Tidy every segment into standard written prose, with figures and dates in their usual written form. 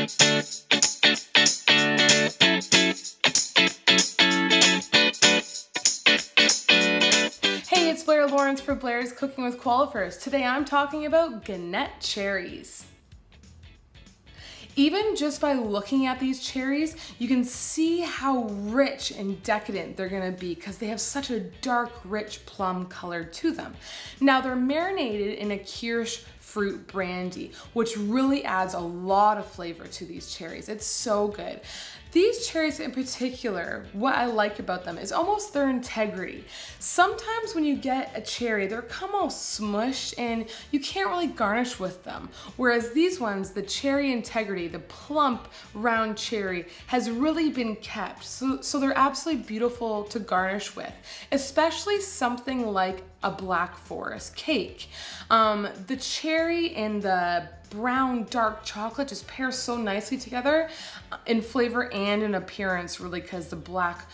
Hey, it's Blair Lawrence for Blair's Cooking with Qualifers. Today I'm talking about Ganette cherries. Even just by looking at these cherries, you can see how rich and decadent they're gonna be because they have such a dark, rich plum color to them. Now they're marinated in a Kirsch fruit brandy, which really adds a lot of flavor to these cherries. It's so good. These cherries in particular, what I like about them is almost their integrity. Sometimes when you get a cherry, they're come all smushed and you can't really garnish with them. Whereas these ones, the cherry integrity, the plump round cherry has really been kept. So they're absolutely beautiful to garnish with, especially something like a Black Forest cake. The cherry and the brown dark chocolate just pair so nicely together in flavor and in appearance, really, because the black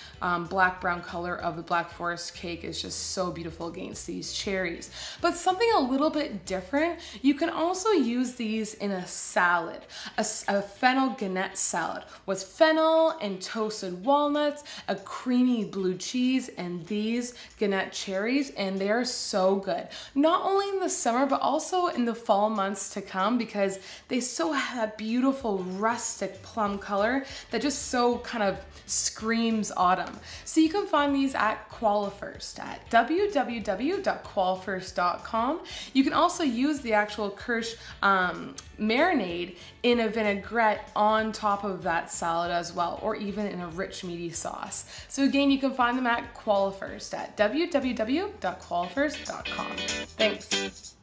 brown color of the Black Forest cake is just so beautiful against these cherries. But something a little bit different, you can also use these in a salad, a fennel Ganette salad with fennel and toasted walnuts, a creamy blue cheese, and these Ganette cherries, and they are so good. Not only in the summer, but also in the fall months to come, because they so have that beautiful rustic plum color that just so kind of screams autumn. So you can find these at Qualifers at www.qualifers.com. You can also use the actual Kirsch marinade in a vinaigrette on top of that salad as well, or even in a rich meaty sauce. So again, you can find them at Qualifers at www.qualifers.com. Thanks.